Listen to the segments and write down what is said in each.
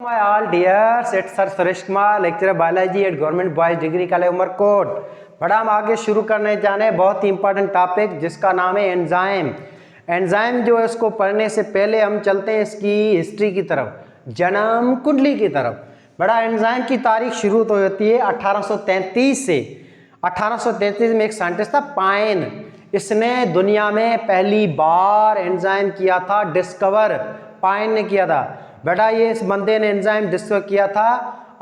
My all dears, it's Sir Suresh Kumar, lecturer biology at Government Boys Degree College Umarkot. बड़ा हम आगे शुरू करने जाने बहुत ही इंपॉर्टेंट टॉपिक जिसका नाम है एंजाइम। एंजाइम जो है उसको पढ़ने से पहले हम चलते हैं इसकी हिस्ट्री की तरफ, जन्म कुंडली की तरफ। बड़ा एंजाइम की तारीख शुरू तो होती है 1833 से। 1833 में एक साइंटिस्ट था पाइन, इसने दुनिया में पहली बार एंजाइम किया था डिस्कवर, पाइन ने किया था। बेटा ये इस बंदे ने एंजाइम डिस्कवर किया था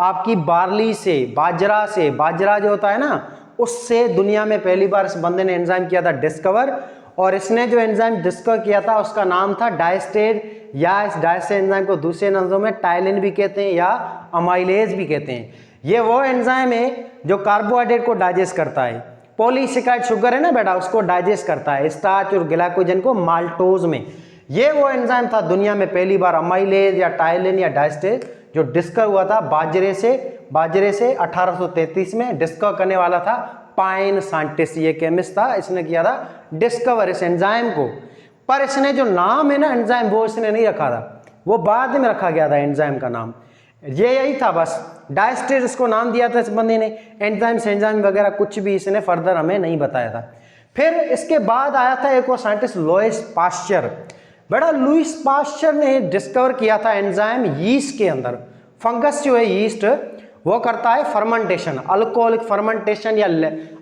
आपकी बार्ली से, बाजरा से, बाजरा जो होता है ना उससे दुनिया में पहली बार इस बंदे ने एंजाइम किया था डिस्कवर। और इसने जो एंजाइम डिस्कवर किया था उसका नाम था डायस्टेट, या इस डायस्टेट एंजाइम को दूसरे लफ्जों में टाइलिन भी कहते हैं या अमाइलेज भी कहते हैं। ये वो एंजाइम है जो कार्बोहाइड्रेट को डाइजेस्ट करता है। पॉलीसेकेराइड शुगर है ना बेटा, उसको डाइजेस्ट करता है, स्टार्च और ग्लाइकोजन को माल्टोज में। ये वो एंजाइम था दुनिया में पहली बार अमाइलेज या टाइलिन या डायस्टेट जो डिस्कवर हुआ था बाजरे से 1833 में। डिस्कवर करने वाला था पाइन साइंटिस्ट, ये केमिस्ट था, इसने किया था डिस्कवर इस एंजाइम को। पर इसने जो नाम है ना एंजाइम वो इसने नहीं रखा था, वो बाद में रखा गया था एंजाइम का नाम। ये यही था बस, डायस्टेट इसको नाम दिया था इस बंदे ने। एंजाइम वगैरह कुछ भी इसने फर्दर हमें नहीं बताया था। फिर इसके बाद आया था एक और साइंटिस्ट लुईस पास्चर। बड़ा लुईस पास्चर ने डिस्कवर किया था एंजाइम यीस्ट के अंदर। फंगस जो है यीस्ट वो करता है फर्मेंटेशन, अल्कोहलिक फर्मेंटेशन या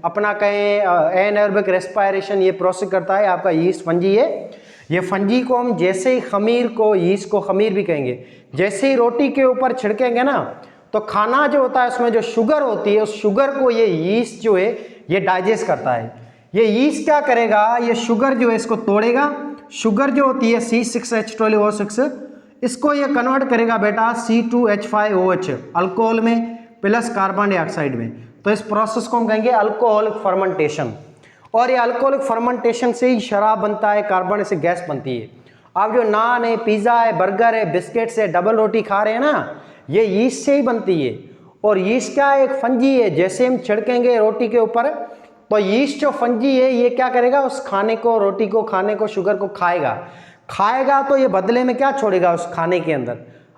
अपना कहें एनारोबिक रेस्पिरेशन, ये प्रोसेस करता है आपका यीस्ट फंजी है। ये फंजी को हम जैसे ही खमीर को, यीस्ट को खमीर भी कहेंगे, जैसे ही रोटी के ऊपर छिड़केंगे ना तो खाना जो होता है उसमें जो शुगर होती है उस शुगर को ये यीस्ट जो है ये डाइजेस्ट करता है। ये यीस्ट क्या करेगा, ये शुगर जो है इसको तोड़ेगा। शुगर जो होती है C6H12O6, इसको ये कन्वर्ट करेगा बेटा C2H5OH अल्कोहल में प्लस कार्बन डाइऑक्साइड में। तो इस प्रोसेस को हम कहेंगे अल्कोहलिक फर्मेंटेशन। और ये अल्कोहलिक फर्मेंटेशन से ही शराब बनता है, कार्बन से गैस बनती है। आप जो नान है, पिज़्ज़ा है, बर्गर है, बिस्किट्स है, डबल रोटी खा रहे हैं ना, ये यीस्ट से ही बनती है। और यीस्ट क्या एक फंजी है, जैसे हम छिड़केंगे रोटी के ऊपर तो यीस्ट जो फंजी है ये क्या करेगा, उस खाने को, रोटी को, खाने को, शुगर को खाएगा तो ये बदले में क्या छोड़ेगा उस खाने के अंदर,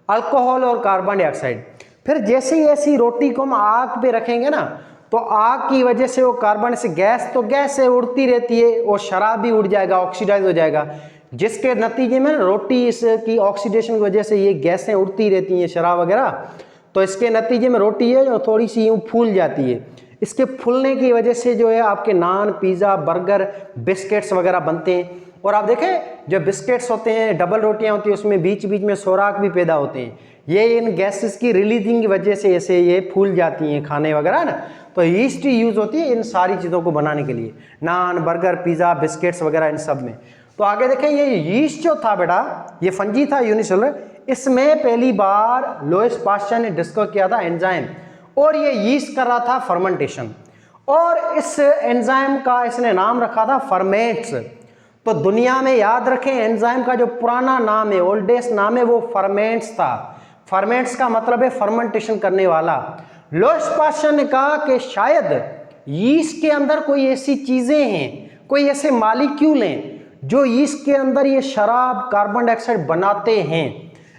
अल्कोहल और कार्बन डाइऑक्साइड। फिर जैसे ही ऐसी रोटी को हम आग पे रखेंगे ना तो आग की वजह से वो कार्बन से गैस, तो गैस से उड़ती रहती है और शराब भी उड़ जाएगा, ऑक्सीडाइज हो जाएगा, जिसके नतीजे में रोटी इसकी ऑक्सीडेशन की वजह से ये गैसें उड़ती रहती हैं शराब वगैरह। तो इसके नतीजे में रोटी है जो थोड़ी सी यूँ फूल जाती है। इसके फूलने की वजह से जो है आपके नान, पिज़्ज़ा, बर्गर, बिस्किट्स वगैरह बनते हैं। और आप देखें जो बिस्किट्स होते हैं, डबल रोटियां होती हैं, उसमें बीच बीच में सोराख भी पैदा होते हैं। ये इन गैसेस की रिलीजिंग की वजह से ऐसे ये फूल जाती हैं खाने वगैरह ना। तो यीस्ट यूज़ होती है इन सारी चीज़ों को बनाने के लिए, नान, बर्गर, पिज़्ज़ा, बिस्किट्स वगैरह इन सब में। तो आगे देखें ये यीस्ट जो था बेटा, ये फंजी था यूनिसेलुलर, इसमें पहली बार लुईस पास्चर ने डिस्कवर किया था एंजाइम। और ये यीस्ट कर रहा था फर्मेंटेशन, और इस एंजाइम का इसने नाम रखा था फर्मेंट्स। तो दुनिया में याद रखें एंजाइम का जो पुराना नाम है, ओल्डेस्ट नाम है, वो फर्मेंट्स था। फर्मेंट्स का मतलब है फर्मेंटेशन करने वाला। लुईस पास्चर ने कहा कि शायद यीस्ट के अंदर कोई ऐसी चीजें हैं, कोई ऐसे मॉलिक्यूल हैं जो यीस्ट के अंदर ये शराब, कार्बन डाइऑक्साइड बनाते हैं।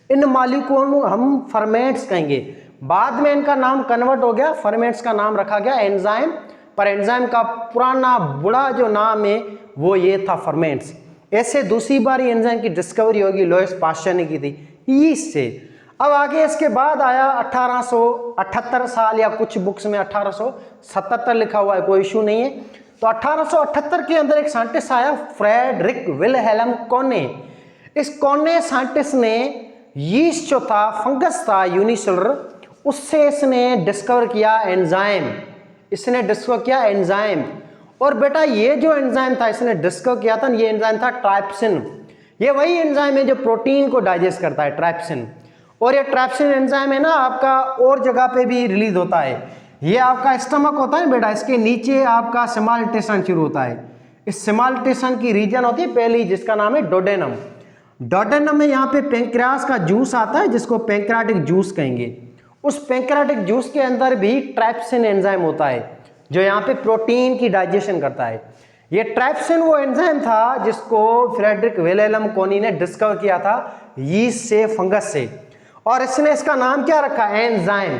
इन मॉलिक्यूल को हम फर्मेंट्स कहेंगे। बाद में इनका नाम कन्वर्ट हो गया, फर्मेंट्स का नाम रखा गया एंजाइम, पर एंजाइम का पुराना बुरा जो नाम है वो ये था फर्मेंट्स। ऐसे दूसरी बार ये एंजाइम की डिस्कवरी होगी, लुईस पास्चर ने की थी यीस्ट से। अब आगे इसके बाद आया 1878 साल, या कुछ बुक्स में 1877 लिखा हुआ है, कोई इशू नहीं है। तो 1878 के अंदर एक साइंटिस्ट आया फ्रेडरिक विल्हेल्म कोने। इस कोने साइंटिस्ट ने यीस्ट जो था, फंगस था यूनिसेलुलर, उससे इसने डिस्कवर किया एंजाइम। इसने डिस्कवर किया एंजाइम। और बेटा ये जो एंजाइम था इसने डिस्कवर किया था, ये एंजाइम था ट्राइप्सिन। ये वही एंजाइम है जो प्रोटीन को डाइजेस्ट करता है, ट्राइप्सिन। और ये ट्राइप्सिन एंजाइम है ना आपका और जगह पे भी रिलीज होता है। ये आपका स्टमक होता है बेटा, इसके नीचे आपका स्मॉल इंटेस्टाइन शुरू होता है। इस स्मॉल इंटेस्टाइन की रीजन होती है पहली, जिसका नाम है डोडेनम। डोडेनम में यहाँ पे पेंक्रियास का जूस आता है जिसको पेंक्रियाटिक जूस कहेंगे। उस पेंक्रियाटिक जूस के अंदर भी ट्राइप्सिन एंजाइम होता है जो यहाँ पे प्रोटीन की डाइजेशन करता है। ये ट्राइप्सिन वो एंजाइम था जिसको फ्रेडरिक विल्हेल्म कोनी ने डिस्कवर किया था यीस्ट से, फंगस से। और इसने इसका नाम क्या रखा, एंजाइम।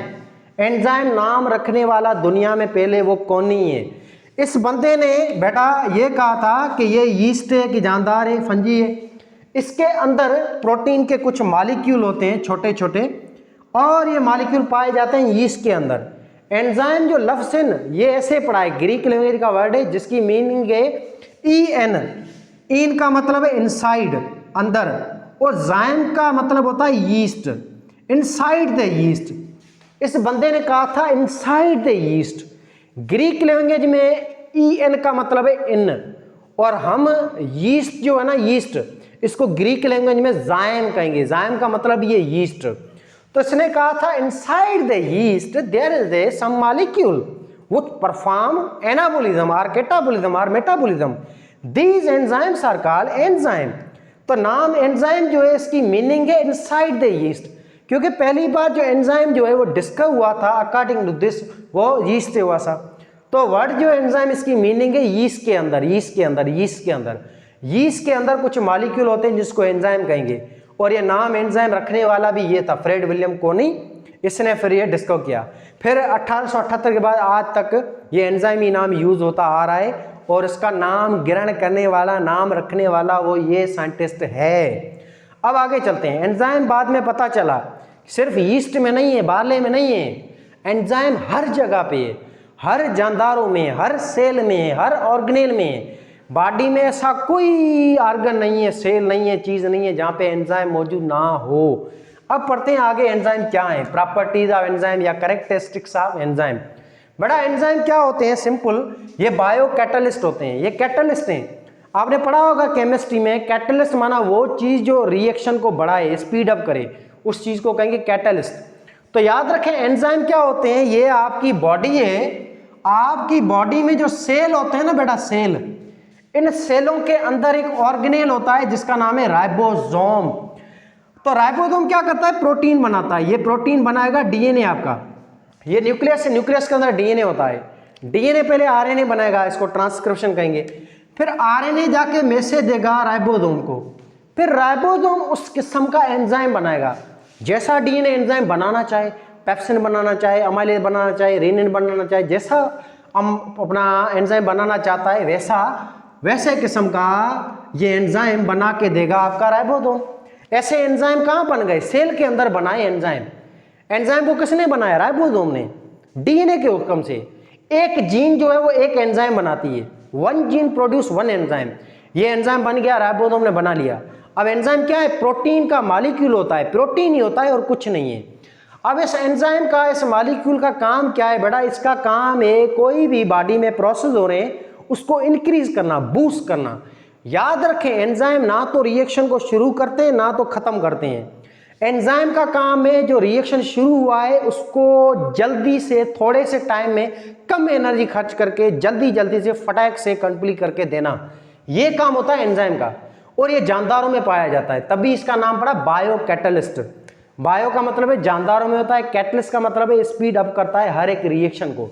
एंजाइम नाम रखने वाला दुनिया में पहले वो कौन नहीं है। इस बंदे ने बेटा ये कहा था कि ये यीस्ट है कि जानदार है, फंजी है। इसके अंदर प्रोटीन के कुछ मॉलिक्यूल होते हैं छोटे छोटे, और ये मॉलिक्यूल पाए जाते हैं यीस्ट के अंदर। एंजाइम जो लफ्ज़ है ना, ये ऐसे पढ़ा है, ग्रीक लैंग्वेज का वर्ड है जिसकी मीनिंग है EN। इन का मतलब है इनसाइड, अंदर, और जाइम का मतलब होता है यीस्ट, इनसाइड द यीस्ट। इस बंदे ने कहा था inside the yeast. Greek language में EN का मतलब है इन, और हम यीस्ट जो है ना, यीस्ट, इसको ग्रीक लैंग्वेज में जाइम कहेंगे। जाइम का मतलब ये यीस्ट। तो इसने कहा था inside the yeast there is a some molecule which perform anabolism और कैटाबोलिज्म और metabolism. These enzymes are called enzyme. तो नाम एंजाइम जो है इसकी मीनिंग है इनसाइड द यीस्ट, क्योंकि पहली बार जो एंजाइम जो है वो डिस्कवर हुआ था अकॉर्डिंग टू दिस, वो यीस्ट से हुआ था। तो वर्ड जो एंजाइम इसकी मीनिंग है यीस्ट के अंदर, यीस्ट के अंदर, यीस्ट के अंदर, यीस्ट के अंदर कुछ मॉलिक्यूल होते हैं जिसको एंजाइम कहेंगे। और ये नाम एंजाइम रखने वाला भी ये था, फ्रेड विलियम कोनी, इसने फिर ये डिस्कवर किया। फिर 1878 के बाद आज तक ये एंजाइम ही नाम यूज होता आ रहा है, और इसका नाम ग्रहण करने वाला, नाम रखने वाला वो ये साइंटिस्ट है। अब आगे चलते हैं। एंजाइम बाद में पता चला सिर्फ यीस्ट में नहीं है, बार्ले में नहीं है, एंजाइम हर जगह पे है, हर जानदारों में, हर सेल में, हर ऑर्गेनेल में। बॉडी में ऐसा कोई ऑर्गन नहीं है, सेल नहीं है, चीज नहीं है जहाँ पे एंजाइम मौजूद ना हो। अब पढ़ते हैं आगे एंजाइम क्या है, प्रॉपर्टीज ऑफ एंजाइम या कैरेक्टरिस्टिक्स ऑफ एंजाइम। बड़ा एंजाइम क्या होते हैं, सिंपल, ये बायो कैटलिस्ट होते हैं। ये कैटलिस्ट हैं, आपने पढ़ा होगा केमिस्ट्री में, कैटलिस्ट माना वो चीज जो रिएक्शन को बढ़ाए, स्पीड अप करे, उस चीज को कहेंगे कैटलिस्ट। तो याद रखें एंजाइम क्या होते हैं, ये आपकी बॉडी है, आपकी बॉडी में जो सेल होते हैं ना बेटा, सेल, इन सेलों के अंदर एक ऑर्गेनेल होता है जिसका नाम है राइबोसोम। तो राइबोसोम क्या करता है, प्रोटीन बनाता है। ये प्रोटीन बनाएगा डीएनए आपका, ये न्यूक्लियस है, न्यूक्लियस के अंदर डीएनए होता है। डीएनए पहले आरएनए बनाएगा, इसको ट्रांसक्रिप्शन कहेंगे। फिर आरएनए जाके मैसेज देगा राइबोसोम को, फिर राइबोसोम उस किस्म का एंजाइम बनाएगा जैसा डीएनए एंजाइम बनाना चाहे, पेप्सिन बनाना चाहे, अमाइलेज बनाना चाहे, रेनिन बनाना चाहे, जैसा अपना एंजाइम बनाना चाहता है वैसे किस्म का ये एंजाइम बना के देगा आपका राइबोसोम। ऐसे एंजाइम कहाँ बन गए, सेल के अंदर बनाए एंजाइम। एंजाइम को किसने बनाया, राइबोसोम ने, डीएनए के हुक्म से। एक जीन जो है वो एक एंजाइम बनाती है, one gene produce one enzyme. ये एंजाइम बन गया, राइबोसोम ने बना लिया। अब एंजाइम क्या है, प्रोटीन का मॉलिक्यूल होता है, प्रोटीन ही होता है और कुछ नहीं है। अब इस एंजाइम का, इस मॉलिक्यूल का काम क्या है बेटा, इसका काम है कोई भी बॉडी में प्रोसेस हो रहे हैं उसको इंक्रीज करना, बूस्ट करना। याद रखें एंजाइम ना तो रिएक्शन को शुरू करते हैं ना तो खत्म करते हैं। एंजाइम का काम है जो रिएक्शन शुरू हुआ है उसको जल्दी से, थोड़े से टाइम में कम एनर्जी खर्च करके जल्दी से फटाक से कंप्लीट करके देना, ये काम होता है एंजाइम का। और ये जानदारों में पाया जाता है, तभी इसका नाम पड़ा बायो कैटलिस्ट। बायो का मतलब है जानदारों में होता है, कैटलिस्ट का मतलब है स्पीड अप करता है हर एक रिएक्शन को।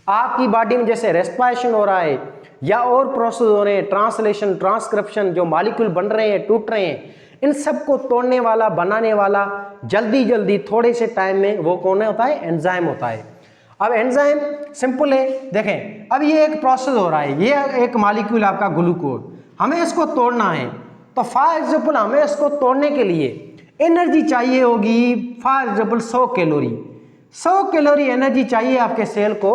आपकी बॉडी में जैसे रेस्पिरेशन हो रहा है या और प्रोसेस हो रहे हैं, ट्रांसलेशन, ट्रांसक्रिप्शन, जो मॉलिक्यूल बन रहे हैं, टूट रहे हैं, इन सब को तोड़ने वाला, बनाने वाला जल्दी थोड़े से टाइम में, वो कौन होता है, एंजाइम होता है। अब एंजाइम सिंपल है, देखें अब ये एक प्रोसेस हो रहा है, ये एक मॉलिक्यूल आपका ग्लूकोज, हमें इसको तोड़ना है। तो फॉर एग्जाम्पल हमें इसको तोड़ने के लिए एनर्जी चाहिए होगी, for example 100 calorie, 100 calorie energy चाहिए आपके सेल को,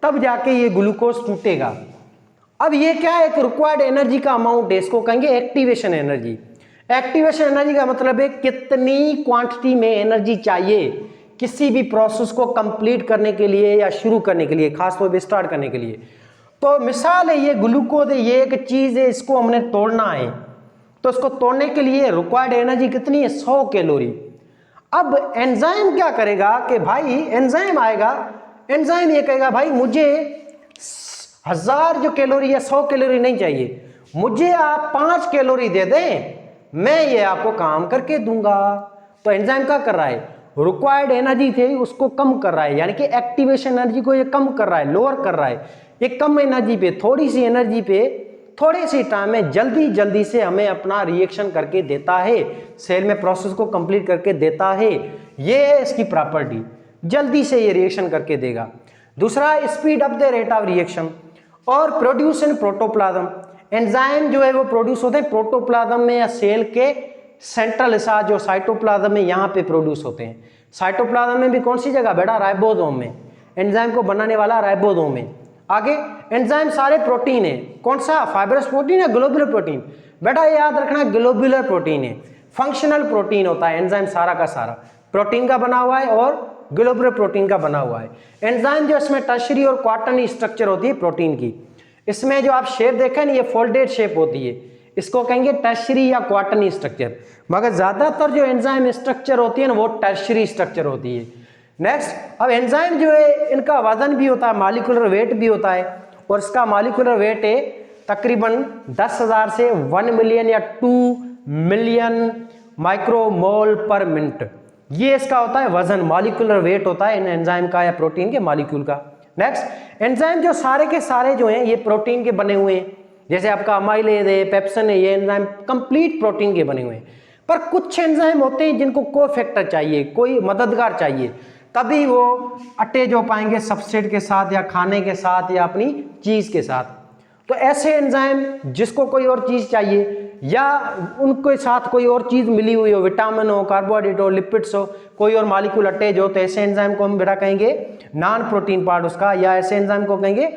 तब जाके ये ग्लूकोज टूटेगा। अब ये क्या है, एक रिक्वायर्ड एनर्जी का अमाउंट है, इसको कहेंगे एक्टिवेशन एनर्जी। एक्टिवेशन एनर्जी का मतलब है कितनी क्वांटिटी में एनर्जी चाहिए किसी भी प्रोसेस को कंप्लीट करने के लिए या शुरू करने के लिए, खासतौर पर स्टार्ट करने के लिए। तो मिसाल है ये ग्लूकोज है, ये एक चीज है, इसको हमने तोड़ना है, तो इसको तोड़ने के लिए रिक्वायर्ड एनर्जी कितनी है, 100 कैलोरी। अब एंजाइम क्या करेगा कि भाई, एंजाइम आएगा, एंजाइम ये कहेगा भाई मुझे 1000 जो कैलोरी या 100 कैलोरी नहीं चाहिए, मुझे आप 5 कैलोरी दे दें, मैं ये आपको काम करके दूंगा। तो एंजाइम क्या कर रहा है, रिक्वायर्ड एनर्जी थे उसको कम कर रहा है, यानी कि एक्टिवेशन एनर्जी को ये कम कर रहा है, लोअर कर रहा है। ये कम एनर्जी पे, थोड़ी सी एनर्जी पे थोड़े सी टाइम में जल्दी से हमें अपना रिएक्शन करके देता है, सेल में प्रोसेस को कंप्लीट करके देता है। ये है इसकी प्रॉपर्टी, जल्दी से ये रिएक्शन करके देगा। दूसरा, speed up the rate of reaction और प्रोड्यूस इन प्रोटोप्लाज्म। एंजाइम जो है वो प्रोड्यूस होते हैं प्रोटोप्लाज्म में या सेल के सेंट्रल हिस्सा जो साइटोप्लाज्म में, यहाँ पे प्रोड्यूस होते हैं। साइटोप्लाज्म में भी कौन सी जगह बेटा? राइबोसोम में। एंजाइम को बनाने वाला राइबोसोम में। आगे, एंजाइम सारे प्रोटीन है। कौन सा? फाइब्रस प्रोटीन या ग्लोबुलर प्रोटीन? बेटा याद रखना, ग्लोबुलर प्रोटीन है। फंक्शनल प्रोटीन होता है एंजाइम सारा का सारा, प्रोटीन का बना हुआ है और ग्लोबुलर प्रोटीन का बना हुआ है। एंजाइम जो इसमें टर्शरी और क्वार्टरनरी स्ट्रक्चर होती है प्रोटीन की। इसमें जो आप शेप देखें ना, ये फोल्डेड शेप होती है, इसको कहेंगे टर्शरी या क्वार्टरनरी स्ट्रक्चर। मगर ज्यादातर जो एंजाइम स्ट्रक्चर होती है ना, वो टर्शरी स्ट्रक्चर होती है। नेक्स्ट, अब एंजाइम जो है इनका वजन भी होता है, मॉलिक्यूलर वेट भी होता है, और इसका मॉलिक्यूलर वेट है तकरीबन 10,000 से 1 मिलियन या 2 मिलियन माइक्रोमोल पर मिनट। ये इसका होता है वजन, मॉलिक्यूलर वेट होता है इन एंजाइम का या प्रोटीन के मॉलिक्यूल का। नेक्स्ट, एंजाइम जो सारे के सारे जो हैं ये प्रोटीन के बने हुए हैं, जैसे आपका अमाइलेज है, पेप्सिन है, ये एंजाइम कंप्लीट प्रोटीन के बने हुए हैं। पर कुछ एंजाइम होते हैं जिनको कोफैक्टर चाहिए, कोई मददगार चाहिए, तभी वो अटैच हो पाएंगे सबस्ट्रेट के साथ या खाने के साथ या अपनी चीज के साथ। तो ऐसे एंजाइम जिसको कोई और चीज चाहिए या उनके साथ कोई और चीज मिली हुई हो, विटामिन हो, कार्बोहाइड्रेट हो, लिपिड्स हो, कोई और मॉलिक्यूल अटैच हो, तो ऐसे एंजाइम को हम बेटा कहेंगे नॉन प्रोटीन पार्ट उसका, या ऐसे एंजाइम को कहेंगे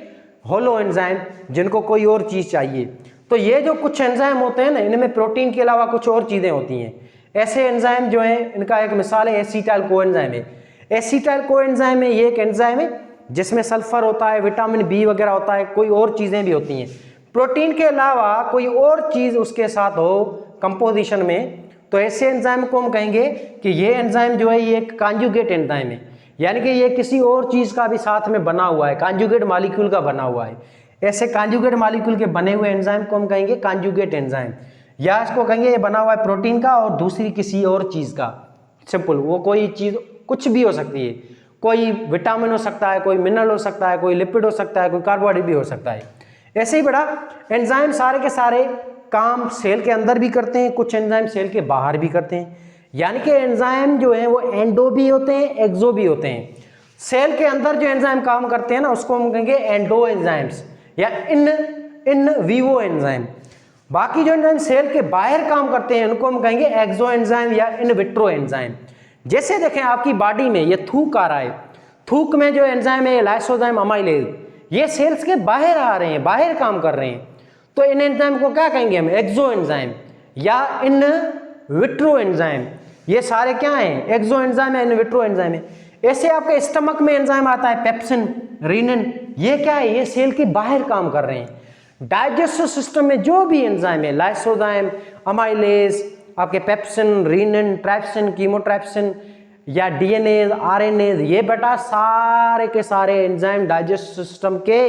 होलो एंजाइम जिनको कोई और चीज चाहिए। तो ये जो कुछ एंजाइम होते हैं ना, इनमें प्रोटीन के अलावा कुछ और चीजें होती हैं। ऐसे एंजाइम जो है, इनका एक मिसाल है एसिटाइल कोएंजाइम है। एसिटाइल कोएंजाइम है, ये एक एंजाइम है जिसमें सल्फर होता है, विटामिन बी वगैरह होता है, कोई और चीजें भी होती हैं। प्रोटीन के अलावा कोई और चीज उसके साथ हो कंपोजिशन में, तो ऐसे एंजाइम को हम कहेंगे कि ये एंजाइम जो है ये एक कॉन्जुगेट एंजाइम है, यानी कि ये किसी और चीज का भी साथ में बना हुआ है, कॉन्जुगेट मॉलिक्यूल का बना हुआ है। ऐसे कॉन्जुगेट मॉलिक्यूल के बने हुए एंजाइम को हम कहेंगे कॉन्जुगेट एंजाइम, या इसको कहेंगे ये बना हुआ है प्रोटीन का और दूसरी किसी और चीज का। सिंपल, वो कोई चीज कुछ भी हो सकती है, कोई विटामिन हो सकता है, कोई मिनरल हो सकता है, कोई लिपिड हो सकता है, कोई कार्बोहाइड्रेट भी हो सकता है। ऐसे ही बड़ा एंजाइम सारे के सारे काम सेल के अंदर भी करते हैं, कुछ एंजाइम सेल के बाहर भी करते हैं। यानी कि एंजाइम जो है वो एंडो भी होते हैं, एक्सो भी होते हैं। सेल के अंदर जो एंजाइम काम करते हैं ना, उसको हम कहेंगे एंडो एंजाइम्स या इन विवो एंजाइम। बाकी जो एंजाइम सेल के बाहर काम करते हैं उनको हम कहेंगे एक्सो एंजाइम या इन विट्रो एंजाइम। जैसे देखें आपकी बॉडी में ये थूक आ रहा है, थूक में जो एंजाइम है लाइसोजाइम, अमाइलेज, ये सेल्स के बाहर आ रहे हैं, बाहर काम कर रहे हैं, तो इन एंजाइम को क्या कहेंगे हम? एक्सो एंजाइम या इन विट्रो एंजाइम। ये सारे क्या हैं? एक्सो एंजाइम या इन विट्रो एंजाइम है। ऐसे आपके स्टमक में एंजाइम आता है पेप्सिन, रीनिन, ये क्या है? ये सेल के बाहर काम कर रहे हैं। डाइजेस्टिव सिस्टम में जो भी एंजाइम है, लाइसोजाइम, अमाइलेज, आपके पेप्सिन, रीनिन, ट्राइप्सिन, कीमोट्राइप्सिन या डीएनए, आरएनए, ये बेटा सारे के सारे एंजाइम डाइजेस्टिव सिस्टम के,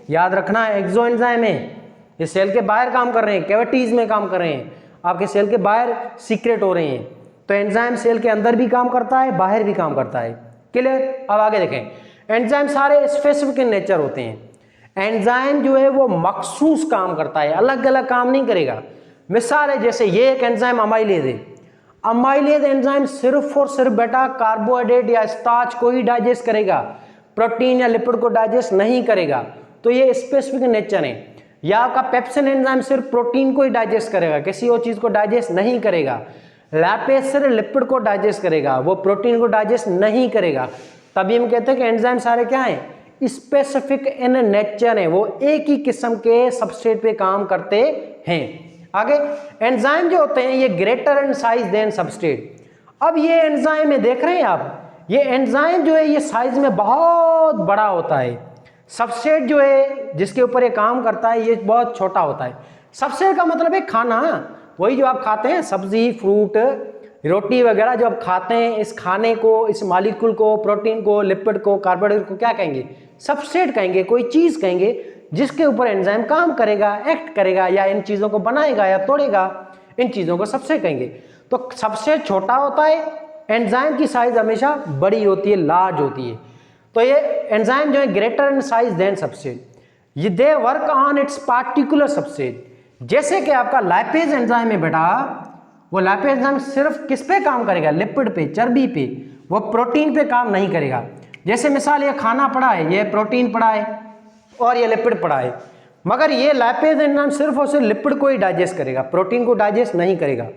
याद रखना है, एक्सो एंजाइम है। ये सेल के बाहर काम कर रहे हैं, कैविटीज में काम कर रहे हैं, आपके सेल के बाहर सीक्रेट हो रहे हैं। तो एंजाइम सेल के अंदर भी काम करता है, बाहर भी काम करता है। क्लियर? अब आगे देखें, एंजाइम सारे स्पेसिफिक इन नेचर होते हैं। एंजाइम जो है वो मखसूस काम करता है, अलग अलग काम नहीं करेगा। मिसाल है, जैसे ये एक एंजाइम अमाइलेज है। अमाइलेज एंजाइम सिर्फ और सिर्फ बेटा कार्बोहाइड्रेट या स्टार्च को ही डाइजेस्ट करेगा, प्रोटीन या लिपिड को डाइजेस्ट नहीं करेगा। तो ये स्पेसिफिक नेचर है। या आपका पेप्सिन एंजाइम सिर्फ प्रोटीन को ही डाइजेस्ट करेगा, किसी और चीज को डाइजेस्ट नहीं करेगा। लैपेज सिर्फ लिपिड को डाइजेस्ट करेगा, वो प्रोटीन को डाइजेस्ट नहीं करेगा। तभी हम कहते हैं कि एंजाइम सारे क्या हैं? स्पेसिफिक इन नेचर है, वो एक ही किस्म के सबस्ट्रेट पे काम करते हैं। आगे, एंजाइम जो होते हैं ये greater in size than substrate. अब ये एंजाइम है, देख रहे हैं आप, ये एंजाइम जो है ये साइज में बहुत बड़ा होता है। सबस्ट्रेट जो है जिसके ऊपर ये काम करता है ये बहुत छोटा होता है। सबस्ट्रेट का मतलब है खाना, वही जो आप खाते हैं, सब्जी, फ्रूट, रोटी वगैरह जो आप खाते हैं, इस खाने को, इस मॉलिक्यूल को, प्रोटीन को, लिपिड को, कार्बोहाइड्रेट को क्या कहेंगे? सबस्ट्रेट कहेंगे, कोई चीज कहेंगे जिसके ऊपर एंजाइम काम करेगा, एक्ट करेगा, या इन चीजों को बनाएगा या तोड़ेगा, इन चीजों को सबस्ट्रेट कहेंगे। तो सबस्ट्रेट छोटा होता है, एंजाइम की साइज हमेशा बड़ी होती है, लार्ज होती है। तो ये एंजाइम जो है greater in size than substrate. ये they work on its particular substrate. जैसे कि आपका लाइपेज एंजाइम है बेटा, वो लाइपेज एंजाइम सिर्फ किस पे काम करेगा, लिपिड पे, चर्बी पे, वो प्रोटीन पे काम नहीं करेगा। जैसे मिसाल ये खाना पड़ा है, ये प्रोटीन पड़ा है और ये लिपिड पड़ा है, मगर ये लाइपेज एंजाइम सिर्फ और सिर्फ लिपिड को ही डाइजेस्ट करेगा, प्रोटीन को डाइजेस्ट नहीं करेगा।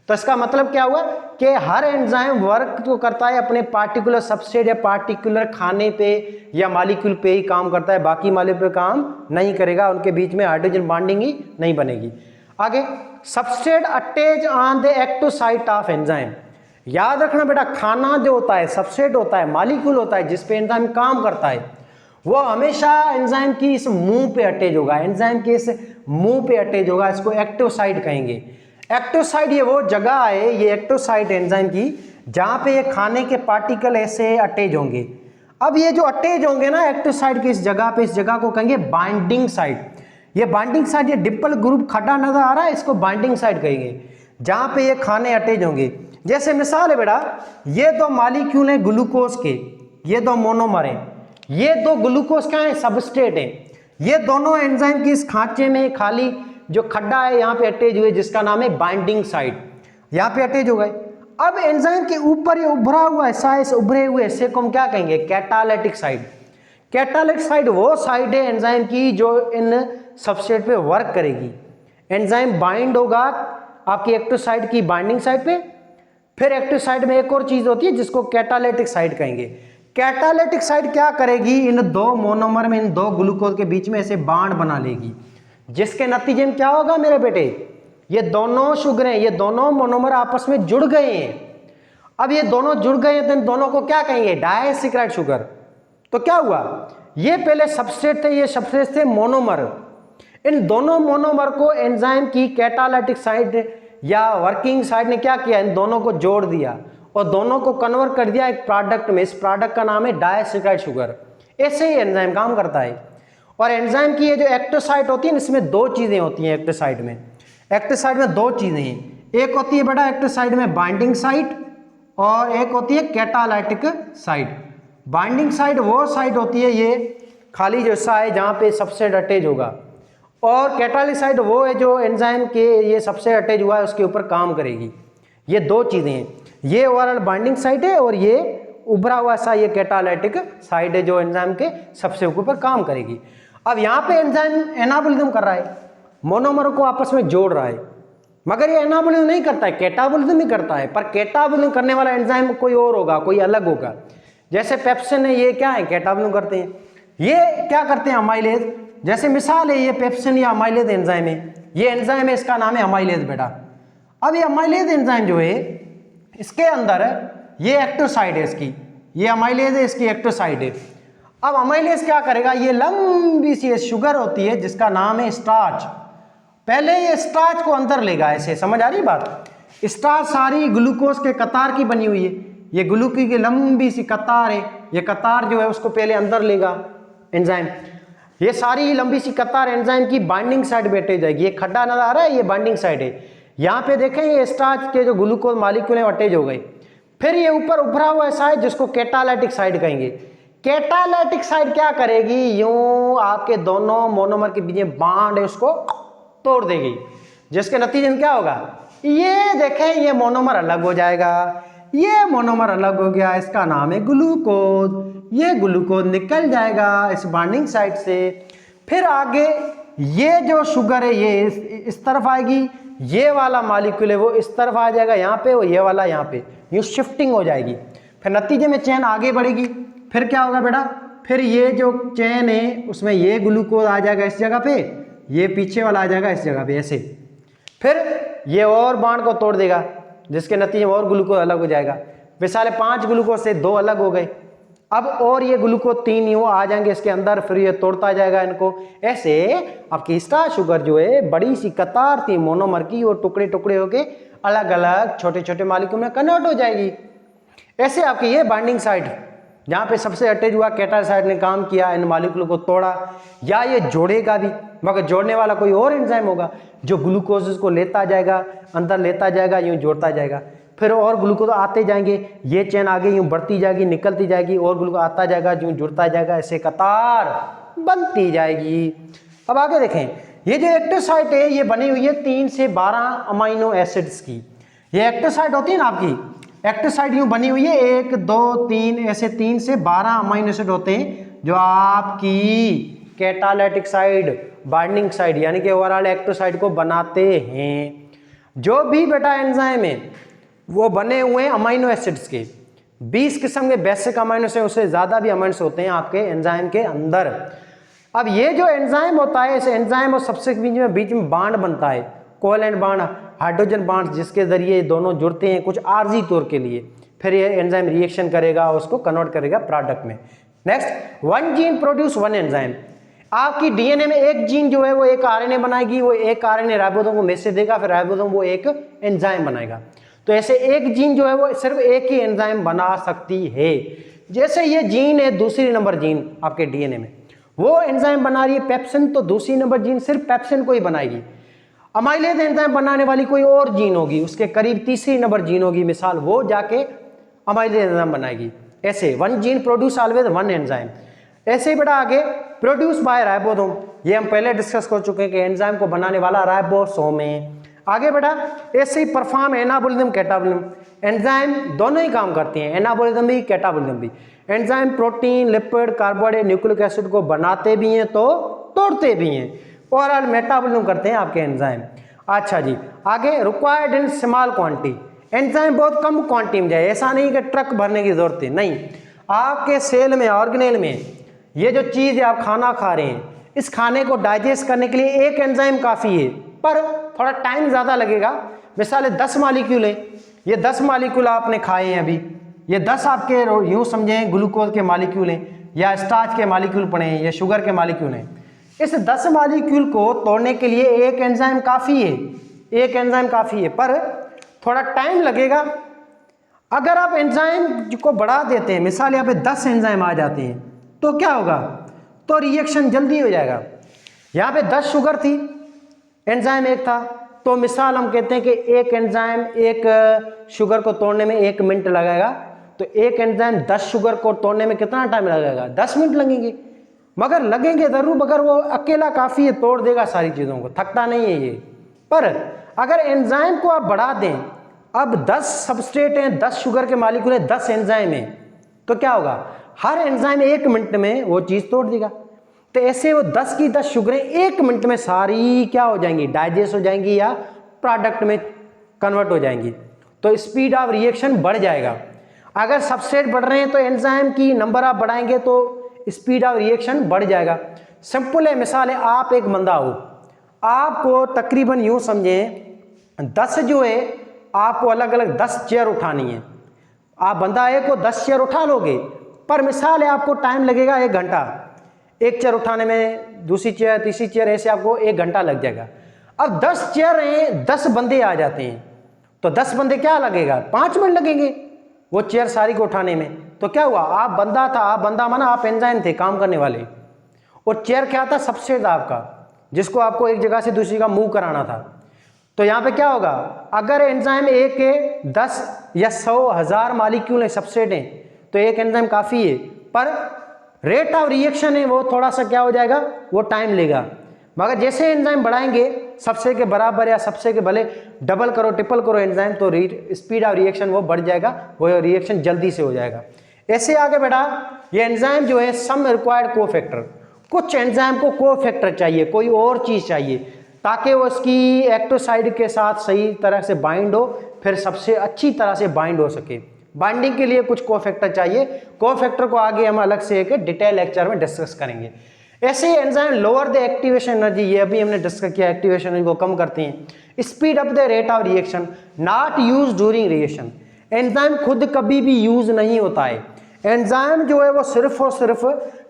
तो इसका मतलब क्या हुआ कि हर एंजाइम वर्क जो करता है अपने पार्टिकुलर सबस्ट्रेट या पार्टिकुलर खाने पे या मॉलिक्यूल पे ही काम करता है, बाकी मॉलिक्यूल पे काम नहीं करेगा, उनके बीच में हाइड्रोजन बॉन्डिंग ही नहीं बनेगी। आगे, substrate attach on the active site of enzyme. याद रखना बेटा, खाना जो होता है, सबस्ट्रेट होता है, मॉलिक्यूल होता है जिस पे एंजाइम काम करता है, वो हमेशा एंजाइम की इस मुंह पे अटैच होगा, एंजाइम के इस मुंह पे अटैच होगा। इसको एक्टिव साइट कहेंगे। एक्टिव साइट ये वो जगह है, ये एक्टिव साइट एंजाइम की, जहां पे ये खाने के पार्टिकल ऐसे अटैच होंगे। अब ये जो अटैच होंगे ना एक्टिव साइट की इस जगह पे, इस जगह को कहेंगे बाइंडिंग साइट। ये बाइंडिंग साइट, ये डिप्पल ग्रुप खड़ा नजर आ रहा है, इसको बाइंडिंग साइट कहेंगे, जहां पे ये खाने अटैच होंगे। जैसे मिसाल है बेटा, ये दो मॉलिक्यूल हैं ग्लूकोज के, ये दो मोनोमर हैं, ये दो ग्लूकोज क्या है, सबस्ट्रेट है। ये दोनों एंजाइम की इस खांचे में खाली जो खड्डा है यहाँ पे अटैच हुए, जिसका नाम है बाइंडिंग साइट, यहाँ पे अटैच हो गए। अब एंजाइम के ऊपर ये उभरा हुआ ऐसा, इस उभरे हुए हिस्से को हम क्या कहेंगे, कैटालिटिक साइट। कैटालिटिक साइट वो साइट है एंजाइम की जो इन सबस्ट्रेट पे वर्क करेगी। एंजाइम बाइंड होगा आपकी एक्टिव साइट की बाइंडिंग साइट पे, फिर एक्टिव साइट में एक और चीज होती है जिसको कैटालिटिक साइट कहेंगे। कैटालिटिक साइट क्या करेगी, इन दो मोनोमर में, इन दो ग्लूकोज के बीच में ऐसे बांड बना लेगी, जिसके नतीजे में क्या होगा मेरे बेटे, ये दोनों शुगर हैं, ये दोनों मोनोमर आपस में जुड़ गए हैं। अब ये दोनों जुड़ गए हैं तो इन दोनों को क्या कहेंगे, डायसेक्राइड शुगर। तो क्या हुआ, ये पहले सबस्ट्रेट थे, ये सबस्ट्रेट थे मोनोमर। इन दोनों मोनोमर को एंजाइम की कैटालिटिक साइट या वर्किंग साइट ने क्या किया, इन दोनों को जोड़ दिया और दोनों को कन्वर्ट कर दिया एक प्रोडक्ट में। इस प्रोडक्ट का नाम है डायसेक्राइड शुगर। ऐसे ही एंजाइम काम करता है। और एंजाइम की ये जो एक्टिव साइट होती है, इसमें दो चीजें होती हैं एक्टिव साइट में। एक्टिव साइट में दो चीजें हैं, एक होती है बेटा एक्टिव साइट में बाइंडिंग साइट और एक होती है कैटालाइटिक साइट। बाइंडिंग साइट वो साइट होती है, ये खाली जो हिस्सा है जहाँ पे सबस्ट्रेट अटैच होगा, और कैटालिटिक साइट वो है जो एंजाइम के ये सबस्ट्रेट अटैच हुआ है उसके ऊपर काम करेगी। ये दो चीजें हैं, ये ओवरऑल बाइंडिंग साइट है और ये उभरा हुआ सा ये कैटालाइटिक साइट है जो एंजाइम के सबसे ऊपर काम करेगी। अब यहाँ पे एंजाइम एनाबोलिज्म कर रहा है, मोनोमर को आपस में जोड़ रहा है, मगर ये एनाबोलिज्म नहीं करता है, कैटाबोलिज्म ही करता है। पर कैटाबोलिज्म करने वाला एंजाइम कोई और होगा, कोई अलग होगा। जैसे पेप्सिन है, ये क्या है, कैटाबोलिज्म करते हैं। ये क्या करते हैं, अमाइलेज। जैसे मिसाल है, ये पेप्सिन या अमाइलेज एंजाइम है, ये एंजाइम है, इसका नाम है अमाइलेज बेटा। अब ये अमाइलेज एंजाइम जो है, इसके अंदर ये एक्टिव साइट है इसकी, ये अमाइलेज है, इसकी एक्टिव साइट है। अब अमाइलेज क्या करेगा, ये लंबी सी शुगर होती है जिसका नाम है स्टार्च। पहले ये स्टार्च को अंदर लेगा, ऐसे समझ आ रही बात। स्टार्च सारी ग्लूकोज के कतार की बनी हुई है, ये ग्लूकोज की लंबी सी कतार है, ये कतार जो है उसको पहले अंदर लेगा एंजाइम। ये सारी लंबी सी कतार एंजाइम की बाइंडिंग साइड बैठे जाएगी। ये खड्डा नजर आ रहा है, ये बाइंडिंग साइड है। यहाँ पे देखें ये स्टार्च के जो ग्लूकोज मॉलिक्यूल है अटैच हो गए। फिर ये ऊपर उभरा हुआ साइड जिसको कैटालाइटिक साइड कहेंगे। कैटालाइटिक साइड क्या करेगी, यूं आपके दोनों मोनोमर के बीच में बांड है उसको तोड़ देगी, जिसके नतीजे में क्या होगा, ये देखें ये मोनोमर अलग हो जाएगा, ये मोनोमर अलग हो गया, इसका नाम है ग्लूकोज। ये ग्लूकोज निकल जाएगा इस बाइंडिंग साइड से। फिर आगे ये जो शुगर है ये इस तरफ आएगी, ये वाला मॉलिक्यूल है वो इस तरफ आ जाएगा यहाँ पे, और ये वाला यहाँ पे, यूँ शिफ्टिंग हो जाएगी। फिर नतीजे में चेन आगे बढ़ेगी। फिर क्या होगा बेटा, फिर ये जो चेन है उसमें ये ग्लूकोज आ जाएगा इस जगह पे, ये पीछे वाला आ जाएगा इस जगह पे ऐसे। फिर ये और बांड को तोड़ देगा, जिसके नतीजे में और ग्लूकोज अलग हो जाएगा। मिसाल 5 ग्लूकोज से 2 अलग हो गए। अब और ये ग्लूकोज 3 यूँ आ जाएंगे इसके अंदर, फिर ये तोड़ता जाएगा इनको। ऐसे आपकी स्टार्च शुगर जो है बड़ी सी कतार थी मोनोमर की, वो टुकड़े टुकड़े होके अलग अलग छोटे छोटे मॉलिक्यूल में कन्वर्ट हो जाएगी। ऐसे आपकी ये बाइंडिंग साइट जहाँ पे सबसे अटैच हुआ कैटालाइटिक साइट ने काम किया, इन मॉलिक्यूल को तोड़ा, या ये जोड़ेगा भी, मगर जोड़ने वाला कोई और एंजाइम होगा जो ग्लूकोज को लेता जाएगा, अंदर लेता जाएगा, यूँ जोड़ता जाएगा। फिर और ग्लूकोज आते जाएंगे, ये चेन आगे यूँ बढ़ती जाएगी, निकलती जाएगी, और ग्लूकोज आता जाएगा, यूँ जुड़ता जाएगा, ऐसे कतार बनती जाएगी। अब आगे देखें, ये जो एक्टिव साइट है ये बनी हुई है 3 से 12 अमाइनो एसिड्स की। ये एक्टिव साइट होती है ना आपकी, एक्टिव साइट यूं बनी हुई है 1 2 3 ऐसे 3 से 12 अमाइनो एसिड होते हैं जो आपकी कैटालिटिक साइड, बाइंडिंग साइड यानी कि ओवरऑल एक्टिव साइट को बनाते हैं। जो भी बेटा एंजाइम है वो बने हुए हैं अमाइनो एसिड्स के। 20 किस्म के बेसिक अमाइनो एसिड, उससे ज्यादा भी अमाइनो एसिड होते हैं आपके एंजाइम के अंदर। अब ये जो एंजाइम होता है, इस एंजाइम और सबसे बीच में बांड बनता है, कोवैलेंट बांड, हाइड्रोजन बांड, जिसके जरिए दोनों जुड़ते हैं कुछ आर्जी तौर के लिए। फिर ये एंजाइम रिएक्शन करेगा और उसको कन्वर्ट करेगा प्रोडक्ट में। Next, 1 gene produce 1 enzyme. आपकी डीएनए में एक जीन जो है वो एक आरएनए बनाएगी, वो एक आरएनए राइबोसोम को मैसेज देगा, फिर राइबोसोम वो एक एंजाइम बनाएगा। तो ऐसे एक जीन जो है वो सिर्फ एक ही एंजाइम बना सकती है। जैसे ये जीन है दूसरी नंबर जीन आपके डीएनए में, वो एंजाइम बना रही है पेप्सिन, तो दूसरी नंबर जीन सिर्फ पेप्सिन को ही बनाएगी। अमाइलेज एंजाइम बनाने वाली कोई और जीन होगी, उसके करीब तीसरी नंबर जीन होगी मिसाल, वो जाके अमाइलेज एंजाइम बनाएगी। ऐसे 1 जीन प्रोड्यूस ऑलवेज 1 एंजाइम। ऐसे ही बेटा आगे प्रोड्यूस बाय राइबोसोम, ये हम पहले डिस्कस कर चुके हैं कि एंजाइम को बनाने वाला राइबोसोम है। आगे बेटा ऐसे ही परफॉर्म एनाबोलिज्म कैटाबोलिज्म। एंजाइम दोनों ही काम करती हैं, एनाबोलिज्म भी कैटाबोलिज्म भी। Enzyme protein, lipid, carbohydrate, nucleic acid को बनाते भी हैं तो तोड़ते भी हैं। ओवरऑल मेटाबॉलिज्म करते हैं आपके एंजाइम। अच्छा जी, आगे required in small quantity. Enzyme बहुत कम क्वांटिटी में जाए, ऐसा नहीं कि ट्रक भरने की जरूरत है, नहीं। आपके सेल में, ऑर्गेनेल में ये जो चीज़ है आप खाना खा रहे हैं, इस खाने को डाइजेस्ट करने के लिए एक एंजाइम काफ़ी है, पर थोड़ा टाइम ज़्यादा लगेगा। मिसाल 10 मॉलिक्यूल है, ये 10 मॉलिक्यूल आपने खाए हैं अभी, ये 10 आपके यूँ समझें ग्लूकोज के मॉलिक्यूल हैं, या स्टार्च के मॉलिक्यूल पड़े हैं, या शुगर के मॉलिक्यूल हैं। इस 10 मॉलिक्यूल को तोड़ने के लिए एक एंजाइम काफ़ी है, एक एंजाइम काफ़ी है, पर थोड़ा टाइम लगेगा। अगर आप एंजाइम को बढ़ा देते हैं, मिसाल यहाँ पे 10 एंजाइम आ जाते हैं, तो क्या होगा, तो रिएक्शन जल्दी हो जाएगा। यहाँ पे 10 शुगर थी, एंजाइम एक था, तो मिसाल हम कहते हैं कि एक एंजाइम एक शुगर को तोड़ने में 1 मिनट लगेगा, तो एक एंजाइम 10 शुगर को तोड़ने में कितना टाइम लगेगा, 10 मिनट लगेंगे। मगर लगेंगे ज़रूर, मगर वो अकेला काफ़ी है, तोड़ देगा सारी चीज़ों को, थकता नहीं है ये। पर अगर एंजाइम को आप बढ़ा दें, अब 10 सबस्ट्रेट हैं, 10 शुगर के मॉलिक्यूल हैं, 10 एंजाइम हैं, तो क्या होगा, हर एंजाइम 1 मिनट में वो चीज़ तोड़ देगा। तो ऐसे वो 10 की 10 शुगरें 1 मिनट में सारी क्या हो जाएंगी, डाइजेस्ट हो जाएंगी या प्रोडक्ट में कन्वर्ट हो जाएंगी। तो स्पीड ऑफ रिएक्शन बढ़ जाएगा। अगर सबस्ट्रेट बढ़ रहे हैं तो एंजाइम की नंबर आप बढ़ाएंगे तो स्पीड ऑफ रिएक्शन बढ़ जाएगा। सिंपल है, मिसाल है, आप एक बंदा हो, आपको तकरीबन यूँ समझें 10 जो है आपको अलग अलग 10 चेयर उठानी है। आप बंदा एक को 10 चेयर उठा लोगे, पर मिसाल है आपको टाइम लगेगा 1 घंटा, एक चेयर उठाने में, दूसरी चेयर, तीसरी चेयर, ऐसे आपको 1 घंटा लग जाएगा। अब 10 चेयर हैं, 10 बंदे आ जाते हैं, तो 10 बंदे क्या लगेगा, 5 मिनट लगेंगे वो चेयर सारी को उठाने में। तो क्या हुआ, आप बंदा था, आप बंदा माना आप एंजाइम थे काम करने वाले, और चेयर क्या था, सबसे था आपका, जिसको आपको एक जगह से दूसरी का मूव कराना था। तो यहाँ पे क्या होगा, अगर एंजाइम एक है, 10 या 100 1000 मॉलिक्यूल है, सबसेट हैं, तो एक एंजाइम काफ़ी है, पर रेट ऑफ रिएक्शन है वो थोड़ा सा क्या हो जाएगा, वो टाइम लेगा। मगर जैसे एंजाइम बढ़ाएंगे सबसे के बराबर या सबसे के भले डबल करो ट्रिपल करो एंजाइम, तो स्पीड ऑफ रिएक्शन वो बढ़ जाएगा, वो रिएक्शन जल्दी से हो जाएगा। ऐसे आगे बेटा ये एंजाइम जो है सम रिक्वायर्ड कोफैक्टर, कुछ एंजाइम को कोफैक्टर चाहिए, कोई और चीज़ चाहिए, ताकि वो उसकी एक्टिव साइड के साथ सही तरह से बाइंड हो, फिर सबसे अच्छी तरह से बाइंड हो सके। बाइंडिंग के लिए कुछ कोफैक्टर चाहिए। कोफैक्टर को आगे हम अलग से एक डिटेल लेक्चर में डिस्कस करेंगे। ऐसे ही enzyme lower the activation energy, ये अभी हमने डिस्कस किया, एक्टिवेशन एनर्जी को कम करती हैं। Speed up the rate of reaction, not use during reaction. Enzyme खुद कभी भी यूज नहीं होता है। एंजाइम जो है वो सिर्फ और सिर्फ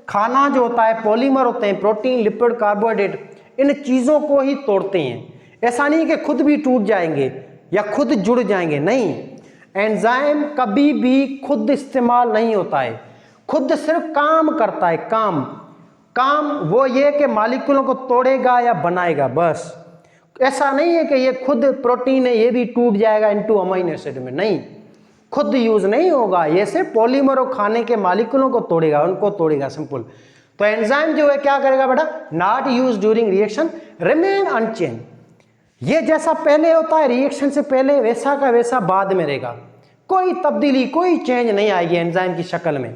खाना जो होता है, पॉलीमर होते हैं, प्रोटीन, लिपिड, कार्बोहाइड्रेट, इन चीज़ों को ही तोड़ते हैं। ऐसा नहीं कि खुद भी टूट जाएंगे या खुद जुड़ जाएंगे, नहीं। एंजाइम कभी भी खुद इस्तेमाल नहीं होता है, खुद सिर्फ काम करता है। काम वो ये कि मॉलिक्यूलों को तोड़ेगा या बनाएगा, बस। ऐसा नहीं है कि ये खुद प्रोटीन है ये भी टूट जाएगा इनटू अमीनो एसिड में, नहीं, खुद यूज नहीं होगा। ये सिर्फ पॉलीमर और खाने के मॉलिक्यूलों को तोड़ेगा, उनको तोड़ेगा, सिंपल। तो एंजाइम जो है क्या करेगा बेटा, not use during reaction remain unchange. ये जैसा पहले होता है रिएक्शन से पहले वैसा का वैसा बाद में रहेगा, कोई तब्दीली कोई चेंज नहीं आएगी एंजाइम की शक्ल में।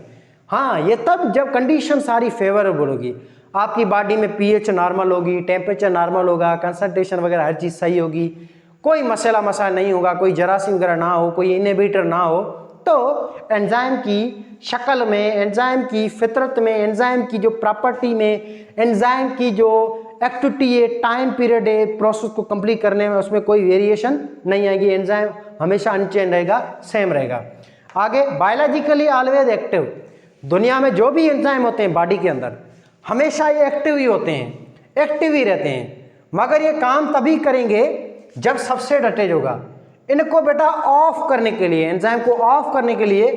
हाँ, ये तब जब कंडीशन सारी फेवरेबल होगी, आपकी बॉडी में पीएच नॉर्मल होगी, टेम्परेचर नॉर्मल होगा, कंसंट्रेशन वगैरह हर चीज़ सही होगी, कोई मसला मसाइल नहीं होगा, कोई जरासीम वगैरह ना हो, कोई इनहिबिटर ना हो, तो एंजाइम की शक्ल में, एंजाइम की फितरत में, एंजाइम की जो प्रॉपर्टी में, एंजाइम की जो एक्टिविटी है, टाइम पीरियड है प्रोसेस को कंप्लीट करने में, उसमें कोई वेरिएशन नहीं आएगी। एंजाइम हमेशा अनचेंज रहेगा, सेम रहेगा। आगे, बायोलॉजिकली ऑलवेज एक्टिव। दुनिया में जो भी एंजाइम होते हैं बॉडी के अंदर हमेशा ये एक्टिव ही होते हैं, एक्टिव ही रहते हैं, मगर ये काम तभी करेंगे जब सबस्ट्रेट अटैच होगा। इनको बेटा ऑफ करने के लिए, एंजाइम को ऑफ करने के लिए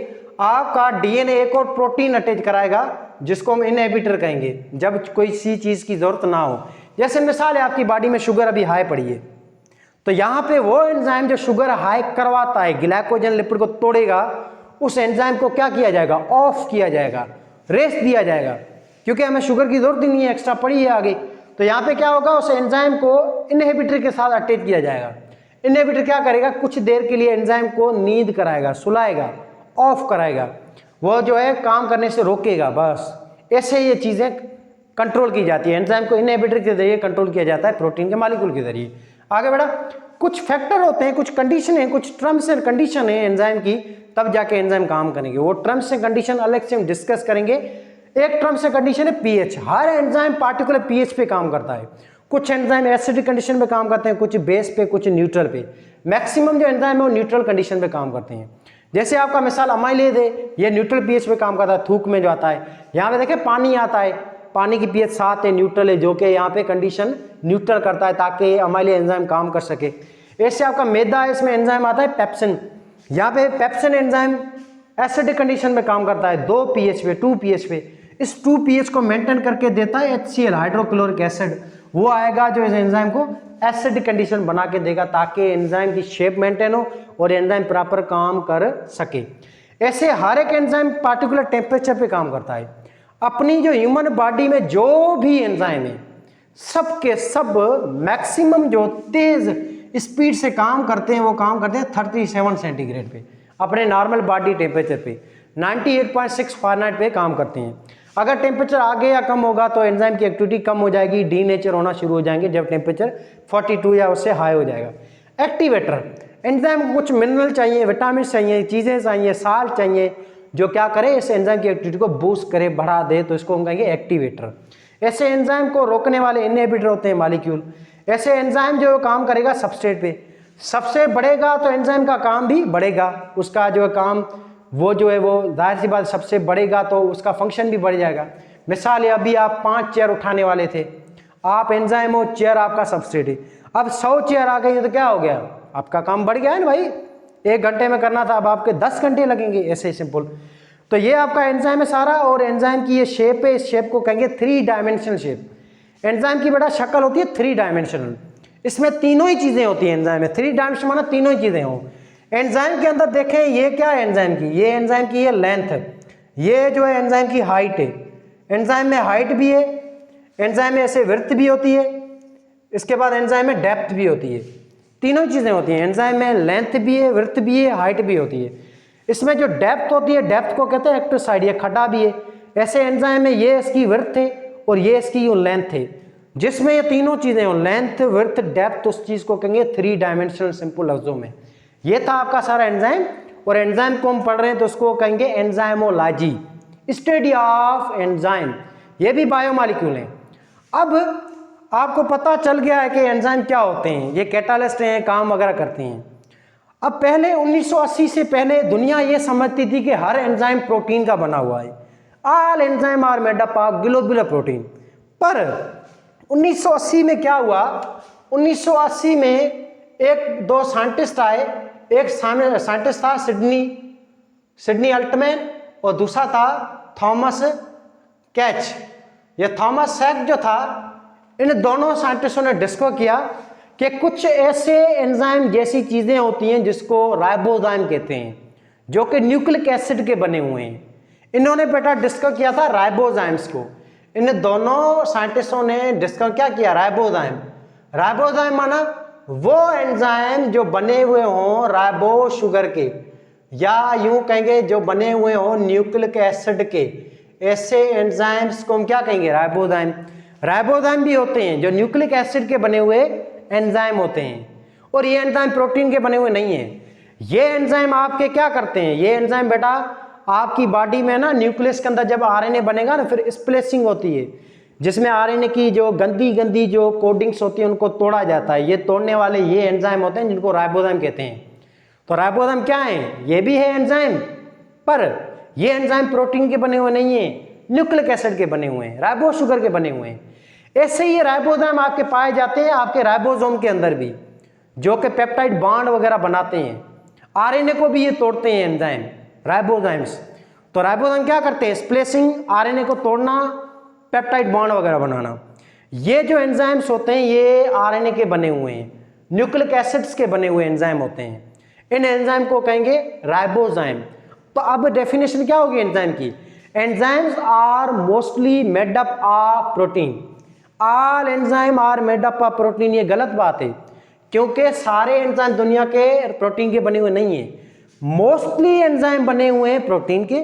आपका डीएनए एक और प्रोटीन अटैच कराएगा जिसको हम इनहिबिटर कहेंगे, जब कोई सी चीज़ की जरूरत ना हो। जैसे मिसाल है, आपकी बॉडी में शुगर अभी हाई पड़ी है, तो यहाँ पे वो एंजाइम जो शुगर हाई करवाता है, ग्लाइकोजन लिपिड को तोड़ेगा, उस एंजाइम को क्या किया जाएगा, ऑफ किया जाएगा, रेस्ट दिया जाएगा, क्योंकि हमें शुगर की जरूरत ही नहीं है, एक्स्ट्रा पड़ी है आगे। तो यहाँ पे क्या होगा, उस एंजाइम को इनहिबिटर के साथ अटैच किया जाएगा। इनहिबिटर क्या करेगा, कुछ देर के लिए एंजाइम को नींद कराएगा, सुलाएगा, ऑफ कराएगा, वो जो है काम करने से रोकेगा। बस ऐसे ये चीज़ें कंट्रोल की जाती है, एंजाइम को इनहिबिटर के जरिए कंट्रोल किया जाता है, प्रोटीन के मॉलिक्यूल के जरिए। आगे बढ़ा, कुछ फैक्टर होते हैं, कुछ कंडीशन है, कुछ टर्म्स एंड कंडीशन है एंजाइम की, तब जाके एंजाइम काम करेंगे। वो टर्म्स एंड कंडीशन अलग से हम डिस्कस करेंगे। एक टर्म्स एंड कंडीशन है पीएच। हर एंजाइम पार्टिकुलर पीएच पे काम करता है। कुछ एंजाइम एसिडिक कंडीशन पे काम करते हैं, कुछ बेस पे, कुछ न्यूट्रल पे। मैक्सिमम जो एंजाइम है वो न्यूट्रल कंडीशन पे काम करते हैं। जैसे आपका मिसाल अमाइलेज है, ये न्यूट्रल पीएच पे काम करता है, थूक में जो आता है। यहाँ पे देखें पानी आता है, पानी की पीएच 7 है, न्यूट्रल है, जो कि यहाँ पे कंडीशन न्यूट्रल करता है ताकि अमाइलेज एंजाइम काम कर सके। ऐसे आपका मैदा है, इसमें एंजाइम आता है पेप्सिन, यहाँ पे पेप्सिन एंजाइम एसिडिक कंडीशन में काम करता है 2 पीएच पे, 2 पीएच पे। इस 2 पीएच को मेंटेन करके देता है HCl, हाइड्रोक्लोरिक एसिड। वो आएगा जो इस एंजाइम को एसिडिक कंडीशन बना के देगा ताकि एंजाइम की शेप मेंटेन हो और एंजाइम प्रॉपर काम कर सके। ऐसे हर एक एंजाइम पार्टिकुलर टेम्परेचर पे काम करता है। अपनी जो ह्यूमन बॉडी में जो भी एंजाइम है, सब के सब मैक्सिमम जो तेज स्पीड से काम करते हैं, वो काम करते हैं 37 सेंटीग्रेड पे, अपने नॉर्मल बॉडी टेम्परेचर पे 98.6 फ़ारेनहाइट पे काम करते हैं। अगर टेम्परेचर आगे या कम होगा तो एंजाइम की एक्टिविटी कम हो जाएगी, डीनेचर होना शुरू हो जाएंगे जब टेम्परेचर 42 या उससे हाई हो जाएगा। एक्टिवेटर, एंजाइम को कुछ मिनरल चाहिए, विटामिन चाहिए, चीज़ें चाहिए, साल्ट चाहिए, जो क्या करे इस एंजाइम की एक्टिविटी को बूस्ट करे, बढ़ा दे, तो इसको हम कहेंगे एक्टिवेटर। ऐसे एंजाइम को रोकने वाले इनहिबिटर होते हैं मॉलिक्यूल। ऐसे एंजाइम जो काम करेगा सबस्ट्रेट पे, सबसे बढ़ेगा तो एंजाइम का काम भी बढ़ेगा, उसका जो काम वो जो है वो जाहिर सी बात सबसे बढ़ेगा तो उसका फंक्शन भी बढ़ जाएगा। मिसाल है, अभी आप 5 चेयर उठाने वाले थे, आप एंजाइम हो, चेयर आपका सबस्ट्रेट है, अब 100 चेयर आ गई है तो क्या हो गया, आपका काम बढ़ गया है ना भाई। 1 घंटे में करना था, अब आपके 10 घंटे लगेंगे, ऐसे ही सिंपल। तो ये आपका एंजाइम है सारा, और एंजाइम की ये शेप है, इस शेप को कहेंगे 3 डायमेंशनल शेप। एंजाइम की बेटा शक्ल होती है 3 डायमेंशनल, इसमें तीनों ही चीज़ें होती हैं एंजाइम में। 3 डायमेंशन माना तीनों ही चीज़ें हों। एंजाइम के अंदर देखें, ये क्या है एंजाइम की, ये एंजाइम की ये लेंथ है, ये जो है एंजाइम की हाइट है। एंजाइम में हाइट भी है, एंजाइम में ऐसे विड्थ भी होती है, इसके बाद एंजाइम में डेप्थ भी होती है। तीनों चीज़ें होती हैं एंजाइम में, लेंथ भी है, विड्थ भी है, हाइट भी होती है। इसमें जो डेप्थ होती है, डेप्थ को कहते हैं एक्टिव साइड, ये खड्डा भी है। ऐसे एंजाइम में ये इसकी विड्थ है और ये इसकी लेंथ है, जिसमें ये तीनों चीज़ें हो, लेंथ, विड्थ, डेप्थ, उस चीज़ को कहेंगे 3 डायमेंशनल सिंपल लफ्जों में। ये था आपका सारा एंजाइम, और एंजाइम को हम पढ़ रहे हैं तो उसको कहेंगे एंजाइमोलॉजी, स्टडी ऑफ एंजाइम। ये भी बायोमॉलिक्यूल हैं। अब आपको पता चल गया है कि एंजाइम क्या होते हैं, ये कैटालिस्ट हैं, काम वगैरह करते हैं। अब पहले 1980 से पहले दुनिया ये समझती थी कि हर एंजाइम प्रोटीन का बना हुआ है, all enzyme are made up of globular protein. पर 1980 में क्या हुआ, 1980 में 1-2 साइंटिस्ट आए। एक साइंटिस्ट था सिडनी अल्टमैन, और दूसरा था थॉमस कैच। ये थॉमस सैक जो था, इन दोनों साइंटिस्टों ने डिस्कवर किया कि कुछ ऐसे एंजाइम जैसी चीज़ें होती हैं जिसको राइबोजाइम कहते हैं, जो कि न्यूक्लिक एसिड के बने हुए हैं। इन्होंने बेटा डिस्कवर किया था राइबोजाइम्स को। इन दोनों साइंटिस्टों ने डिस्कवर क्या किया, राइबोजाइम। राइबोजाइम माना वो एंजाइम जो बने हुए हों राइबो शुगर के, या यूं कहेंगे जो बने हुए हों न्यूक्लिक एसिड के, ऐसे एंजाइम्स को हम क्या कहेंगे, राइबोजाइम। राइबोजाइम भी होते हैं जो न्यूक्लिक एसिड के बने हुए एंजाइम होते हैं, और ये एंजाइम प्रोटीन के बने हुए नहीं है। ये एंजाइम आपके क्या करते हैं, ये एंजाइम बेटा आपकी बॉडी में ना न्यूक्लियस के अंदर जब आरएनए बनेगा ना, फिर स्प्लिसिंग होती है जिसमें आरएनए की जो गंदी जो कोडिंग्स होती है उनको तोड़ा जाता है। ये तोड़ने वाले ये एंजाइम होते हैं जिनको राइबोजाइम कहते हैं। तो राइबोजाइम क्या है, ये भी है एंजाइम, पर ये एंजाइम प्रोटीन के बने हुए नहीं है, न्यूक्लिक एसिड के बने हुए हैं, राइबो शुगर के बने हुए हैं। ऐसे ही राइबोजाइम आपके पाए जाते हैं आपके राइबोसोम के अंदर भी, जो कि पेप्टाइड बॉन्ड वगैरह बनाते हैं। आरएनए को भी ये तोड़ते हैं एंजाइम, राइबोजाइम्स। तो राइबोजाइम क्या करते हैं, स्प्लिसिंग, आरएनए को तोड़ना, पेप्टाइड बॉन्ड वगैरह बनाना। ये जो एंजाइम्स होते हैं ये आरएनए के बने हुए हैं, न्यूक्लिक एसिड्स के बने हुए एंजाइम होते हैं। इन एंजाइम को कहेंगे राइबोजाइम। तो अब डेफिनेशन क्या होगी एंजाइम की, enzymes are mostly made up of protein. All enzyme are made up of protein, ये गलत बात है, क्योंकि सारे एंजाइम दुनिया के प्रोटीन के बने हुए नहीं है। मोस्टली एंजाइम बने हुए हैं प्रोटीन के,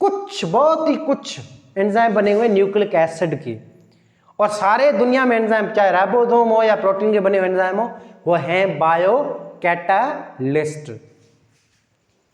कुछ बहुत ही कुछ एंजाइम बने हुए न्यूक्लिक एसिड के, और सारे दुनिया में एंजाइम चाहे राइबोसोम हो या प्रोटीन के बने हुए एंजाइम हो वो हैं बायो कैटालिस्ट।